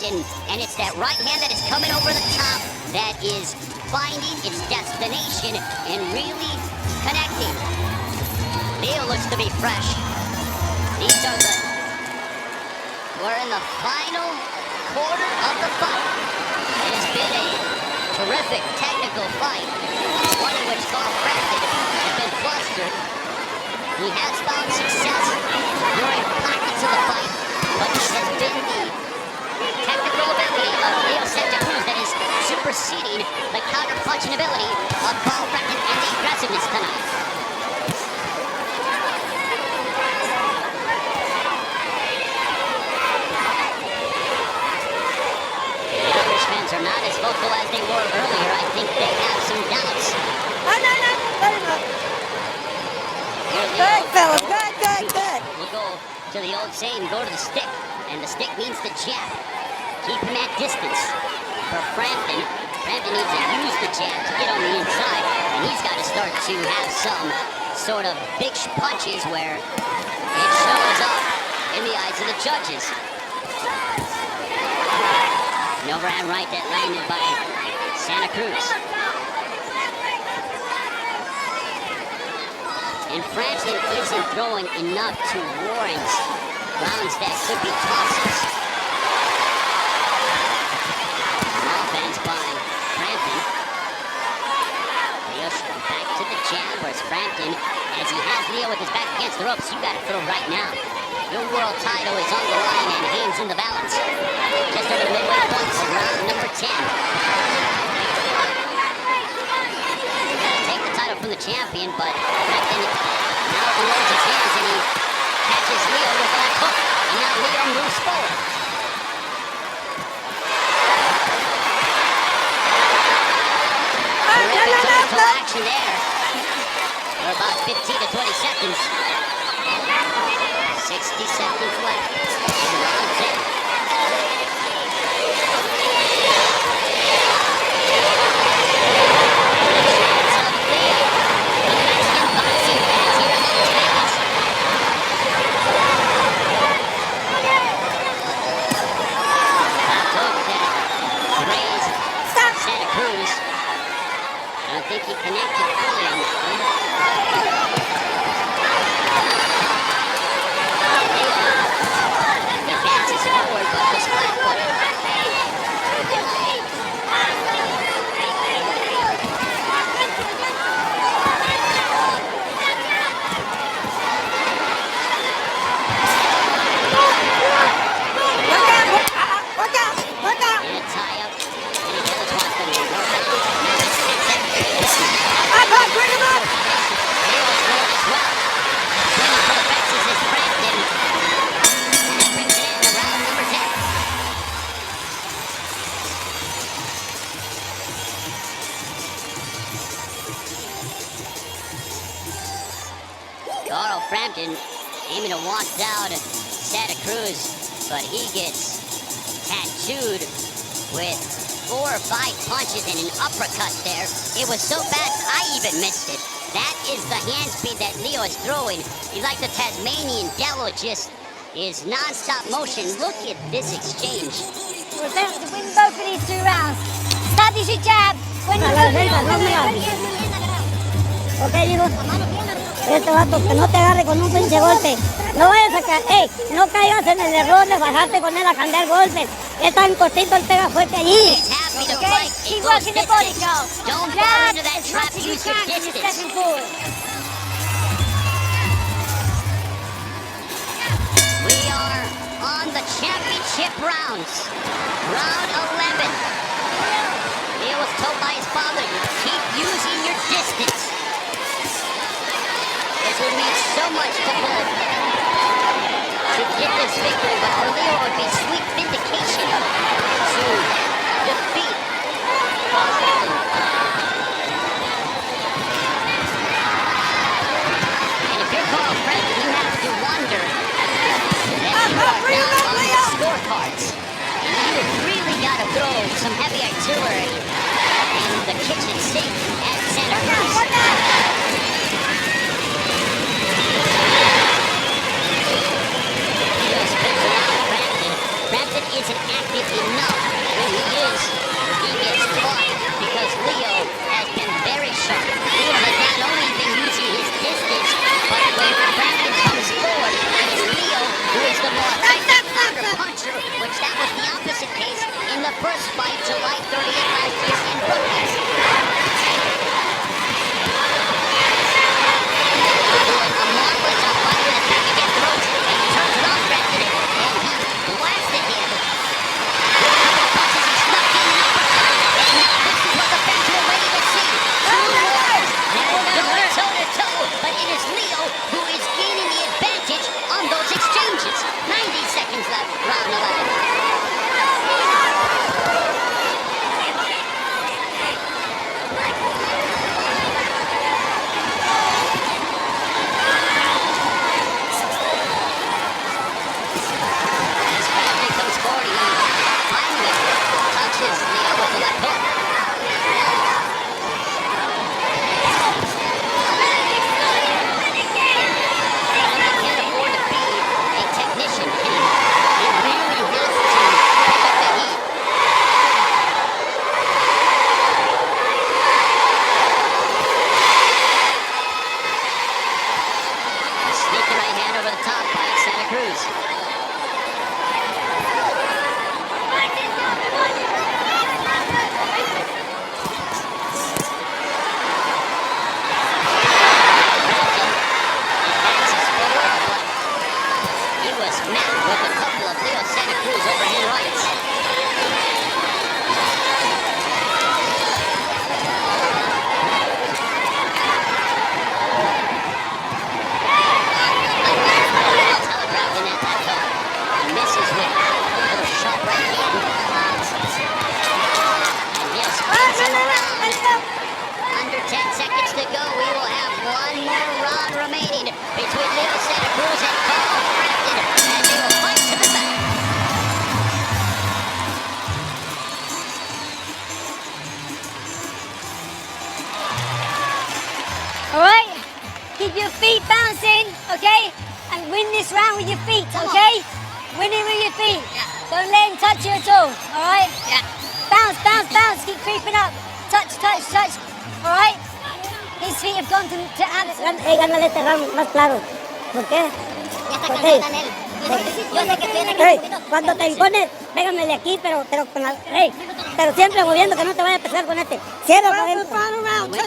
Frampton, and it's that right hand that is coming over the top that is finding its destination and really connecting. Leo looks to be fresh. We're in the final quarter of the fight. It has been a terrific technical fight, one in which Carl Frampton has been flustered. He has found success during pockets of the fight, but it has been the technical ability of Leo Santacruz that is superseding the counter-punching ability of Carl Frampton and the aggressiveness tonight. Fans are not as vocal as they were earlier. I think they have some doubts. Good, fellas. Good. We'll go to the old saying, go to the stick. And the stick means the jab. Keep him at distance. For Frampton needs to use the jab to get on the inside. And he's got to start to have some sort of big punches where it shows up in the eyes of the judges. An overhand right that landed by Santacruz. And Frampton isn't throwing enough to warrant rounds that could be tosses. Offense by Frampton. Leo back to the jab, whereas Frampton, as he has Leo with his back against the ropes, you gotta throw right now. Your world title is on the line and hands in the balance. Just over the midway point of round number 10. You gotta take the title from the champion, but Frampton now unloads his hands and he catches Leo with that hook. And now Leo moves forward. Terrific total action there. For about 15 to 20 seconds. 60 seconds left in round 10. Santacruz. I don't think he connected fully. Advances forward, but just flat-footed. Look out! And a tie-up. And he does want them to go back. Bring him up! Leo's going as well. Swinging for the fences is Frampton. And that brings it into round number 10. Carl Frampton aiming to walk down Santacruz, but he gets tattooed with 4 or 5 punches and an uppercut there. It was so fast, I even missed it. That is the hand speed that Leo is throwing. He's like the Tasmanian devil, just is non-stop motion. Look at this exchange. We're going to win both of these 2 rounds. Start is your jab. When you Ok, hijo. Este vato, que no te agarre con un pinche golpe. No vayas a caer, no caigas en el error de bajarte con él a cambiar golpes. Es tan cortito el pega fuerte allí. He's happy to Okay, fight. keep It goes working the body, distance. Charles. Don't fall Jab into that as trap. much as you Use your can as you're distance. stepping forward. We are on the championship rounds. Round 11. Leo was told by his father, keep using your distance. This would mean so much to both to get this victory, but for Leo it would be sweet vindication to defeat Frampton. And if you're Carl Frampton, you have to wonder that you are now on the scorecards. And you've really got to throw some heavy artillery in the kitchen sink at Santacruz. Frampton isn't active enough All right? Keep your feet bouncing, okay? And win this round with your feet, okay? Win it with your feet. Yeah. Don't let him touch you at all, all right? Yeah. Bounce, bounce, bounce. Keep creeping up. Touch, touch, touch. All right? His feet have gone to Alex. Gánale este round más claro. ¿Por qué? Ya está Porque cansado él. Yo sé que estoy en hey, el cuando te impones, pégamele aquí, pero con la... Hey, pero siempre moviendo, que no te vaya a pesar con este. Cierra para adentro.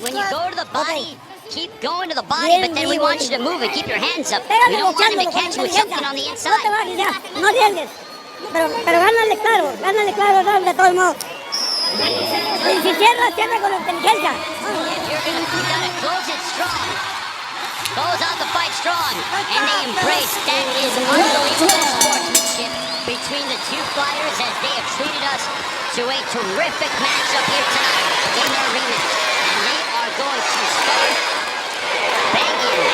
When you go to the body, keep going to the body, but then we want you to move and keep your hands up. We Pégale don't want him to luchándolo con catch you with inteligencia. something on the No te inside. bajes ya, no arriesgues. Pero gánale claro, round de todos modos. Y si cierra, cierra con inteligencia. You gotta close it strong. Close out the fight strong. And they embrace that is unbelievable sportsmanship between the two fighters as they have treated us to a terrific matchup here tonight in their rematch. And they are going to start banging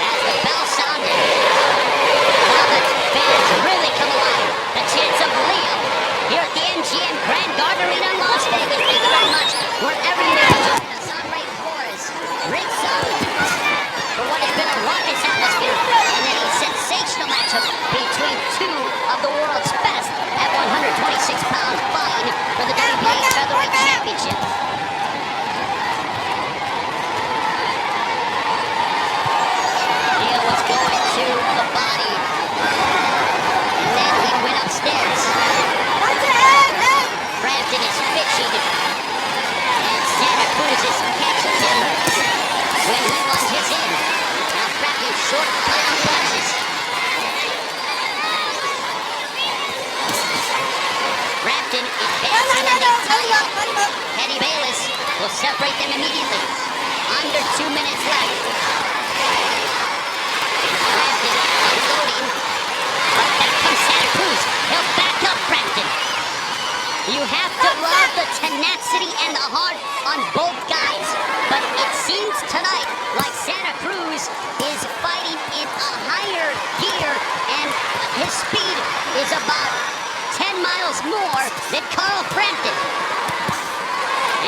as the bell sounded. Now the fans really come alive. The chants of Leo here at the MGM Grand Garden Arena in Las Vegas. Thank you very much. Where every man joined us on Ray Flores, Rick Solomon, for what has been a raucous atmosphere and a sensational matchup between two of the world's best at 126 pounds fine for the WBA Featherweight Championship. Leo was going to the body, and then he went upstairs. Frampton is fishing, and Santacruz is catching him when he lunges in. Now Frampton short clown punches. Frampton advancing in the title. Eddie Bayless will separate them immediately. Under 2 minutes left. Frampton unloading. But back comes Santacruz. He'll back up Frampton. You have to love the tenacity and the heart on both guys. But it seems tonight like Santacruz is fighting in a higher gear and his speed is about 10 miles more than Carl Frampton.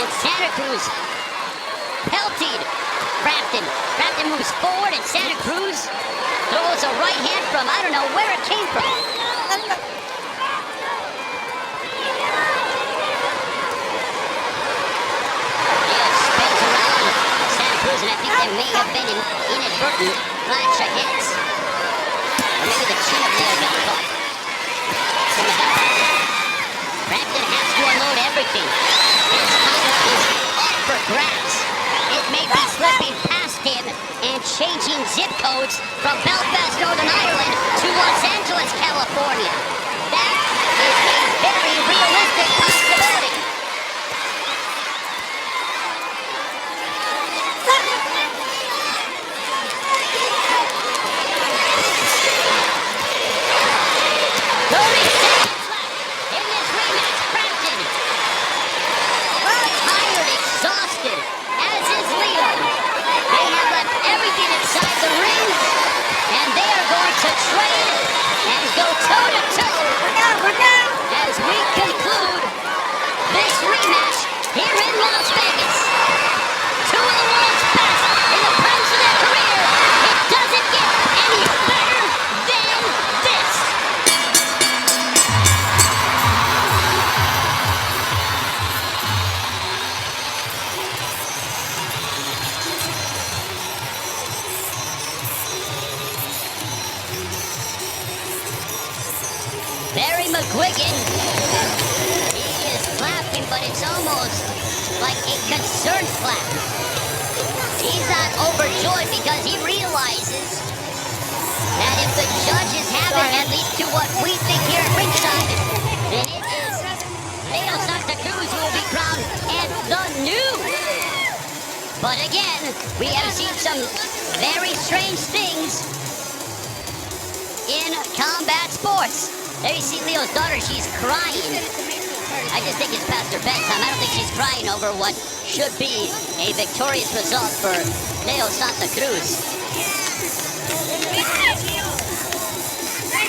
And Santacruz pelted Frampton. Frampton moves forward and Santacruz throws a right hand from I don't know where it came from. And I think there may have been an inadvertent clash of heads. Or maybe the chin of Leo got caught. From the back. Frampton has to unload everything. His title is up for grabs. It may be slipping past him and changing zip codes from Belfast, Northern Ireland to Los Angeles, California. That is a very realistic possibility. McGuigan, he is clapping, but it's almost like a concerned clap. He's not overjoyed because he realizes that if the judges have it, at least to what we think here at ringside, then it is Leo Santacruz who will be crowned and the new. But again, we have seen some very strange things in combat sports. There you see Leo's daughter, she's crying. I just think it's past her bedtime. I don't think she's crying over what should be a victorious result for Leo Santacruz.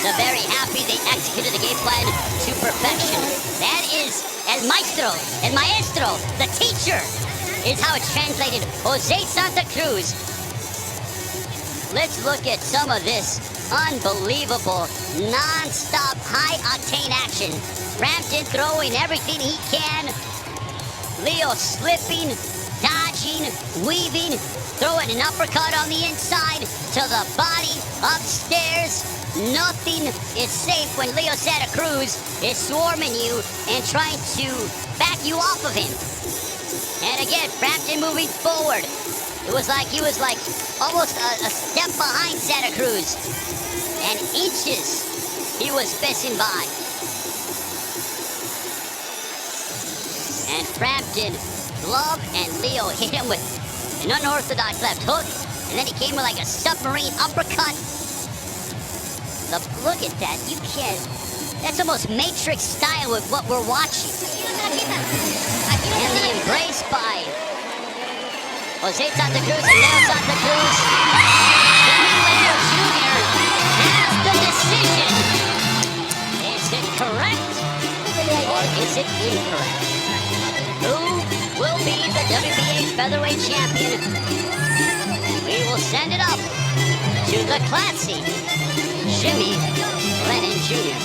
So very happy they executed the game plan to perfection. That is El Maestro, the teacher, is how it's translated. Jose Santacruz. Let's look at some of this unbelievable, non-stop, high-octane action. Frampton throwing everything he can. Leo slipping, dodging, weaving, throwing an uppercut on the inside to the body, upstairs. Nothing is safe when Leo Santacruz is swarming you and trying to back you off of him. And again, Frampton moving forward. It was like he was like almost a step behind Santacruz. And inches he was missing by. And Frampton, glove, and Leo hit him with an unorthodox left hook. And then he came with like a submarine uppercut. Look at that. You can't. That's almost Matrix style with what we're watching. And the embrace by Jose Santacruz and Leo Santacruz. Jimmy Leo Jr. has the decision. Is it correct or is it incorrect? Who will be the WBA featherweight champion? We will send it up to the classy Jimmy Lennon Jr.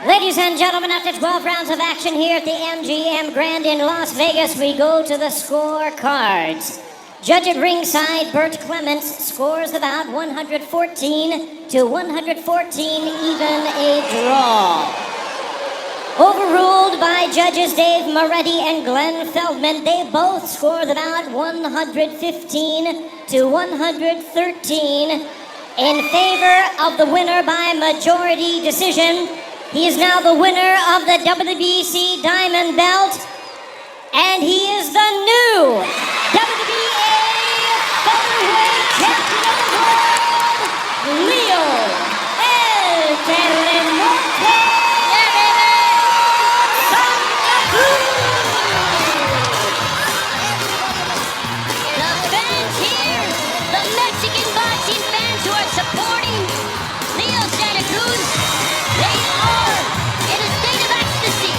Ladies and gentlemen, after 12 rounds of action here at the MGM Grand in Las Vegas, we go to the scorecards. Judge at ringside, Bert Clements, scores about 114 to 114, even a draw. Overruled by judges Dave Moretti and Glenn Feldman, they both scored about 115 to 113 in favor of the winner by majority decision. He is now the winner of the WBC Diamond Belt, and he is the new WBA Featherweight Champion of the World, Leo El Terremoto Santacruz. The fans here, the Mexican boxing fans who are supporting Leo Santacruz, they are in a state of ecstasy.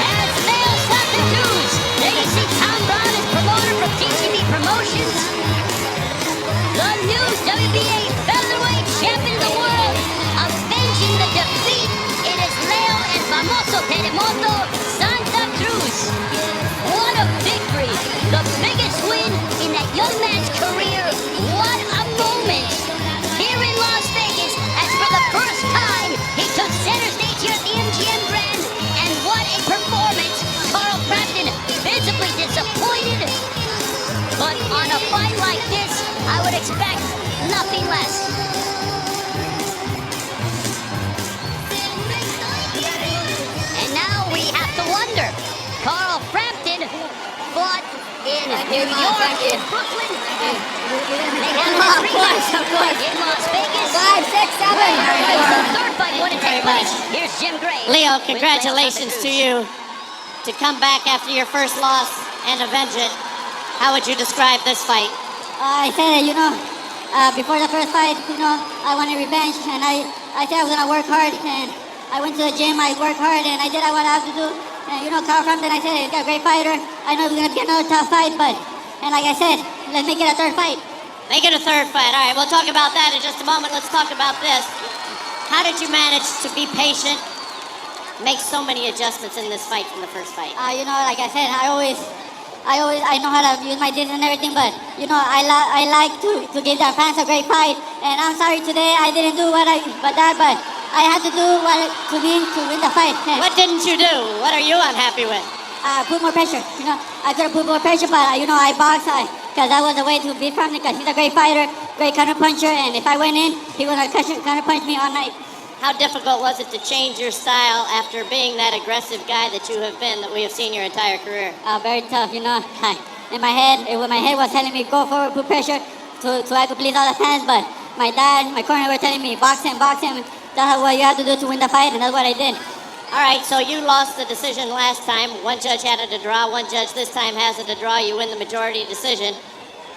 As Leo Santacruz, there you see Tom Brown is promoter from TCB Promotions. The new WBA featherweight champion of the world, avenging the defeat in his Leo and Famoso Terremoto Santacruz. What a victory! The biggest win in that young man's career. What a moment! Here in Las Vegas, as for the first time, he took center stage here at the MGM Grand, and what a performance! Carl Frampton visibly disappointed, but on a fight like this, I would expect nothing less. And now we have to wonder, Carl Frampton fought in New York, in Brooklyn. They have Of course. in Las Vegas. 5, 6, 7. The third fight going to take place. Here's Jim Gray. Leo, congratulations to you to come back after your first loss and avenge it. How would you describe this fight? I said, before the first fight, I wanted revenge, and I said I was gonna work hard, and I went to the gym, I worked hard, and I did what I have to do. And Carl Frampton, I said, he's got a great fighter. I know it's gonna be another tough fight, and like I said, let's make it a third fight. Make it a third fight. All right, we'll talk about that in just a moment. Let's talk about this. How did you manage to be patient, make so many adjustments in this fight from the first fight? Like I said, I know how to use my distance and everything, but I like to give the fans a great fight. And I'm sorry today I didn't do but I had to do what to win the fight. What didn't you do? What are you unhappy with? Put more pressure. I could have put more pressure, but I boxed because that was the way to beat Frampton, because he's a great fighter, great counter puncher, and if I went in, he was gonna counter punch me all night. How difficult was it to change your style after being that aggressive guy that you have been, that we have seen your entire career? Very tough, In my head, my head was telling me go forward, put pressure, so I could please all the fans. But my dad, my corner were telling me box him. That's what you have to do to win the fight, and that's what I did. All right, so you lost the decision last time. One judge had it a draw. One judge this time has it a draw. You win the majority decision.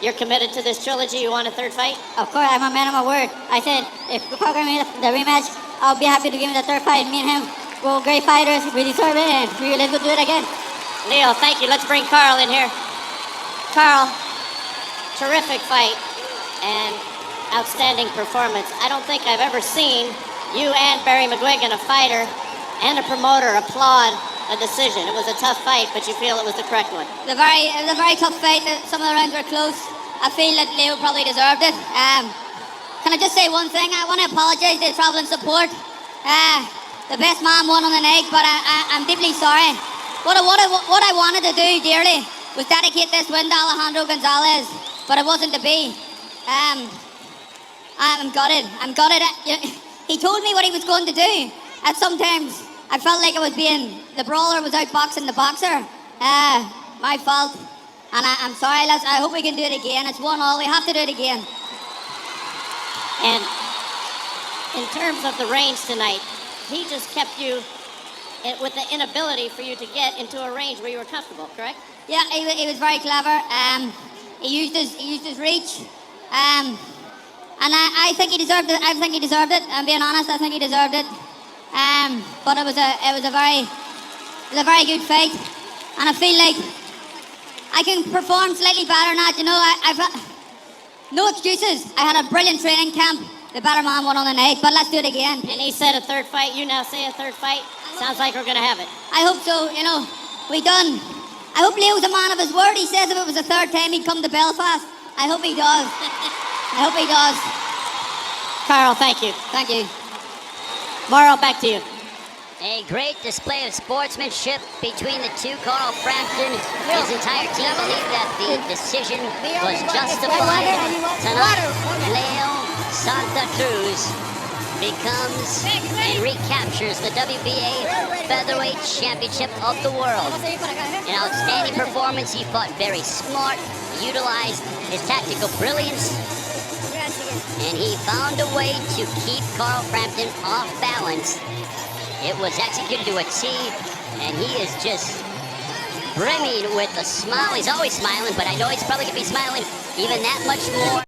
You're committed to this trilogy. You want a third fight? Of course, I'm a man of my word. I said if you program me the rematch, I'll be happy to give him the third fight. Me and him, we're great fighters. We deserve it, and we will do it again. Leo, thank you. Let's bring Carl in here. Carl, terrific fight and outstanding performance. I don't think I've ever seen you and Barry McGuigan, a fighter and a promoter, applaud a decision. It was a tough fight, but you feel it was the correct one. It was a very tough fight. Some of the rounds were close. I feel that Leo probably deserved it. Can I just say one thing? I want to apologise to the travelling support. The best man won on the night, but I'm deeply sorry. What I wanted to do dearly was dedicate this win to Alejandro Gonzalez, but it wasn't to be. I'm gutted. He told me what he was going to do, and sometimes I felt like it was the brawler was outboxing the boxer. My fault, and I'm sorry, lads. I hope we can do it again. It's 1-1. We have to do it again. And in terms of the range tonight, he just kept you with the inability for you to get into a range where you were comfortable, correct? Yeah, he was very clever. He used his reach, and I think he deserved it. I think he deserved it. I'm being honest. I think he deserved it. But it was a very good fight, and I feel like I can perform slightly better now. You know, I've no excuses. I had a brilliant training camp. The better man won on the night, but let's do it again. And he said a third fight. You now say a third fight. Sounds like we're going to have it. I hope so. You know, we done. I hope Leo's a man of his word. He says if it was the third time he'd come to Belfast. I hope he does. I hope he does. Carl, thank you. Thank you. Mauro, back to you. A great display of sportsmanship between the two. Carl Frampton, his entire team believed that the decision was justified. Tonight, Leo Santacruz becomes and recaptures the WBA Featherweight Championship of the world. An outstanding performance. He fought very smart, utilized his tactical brilliance, and he found a way to keep Carl Frampton off balance. It was executed to a T, and he is just brimming with a smile. He's always smiling, but I know he's probably going to be smiling even that much more.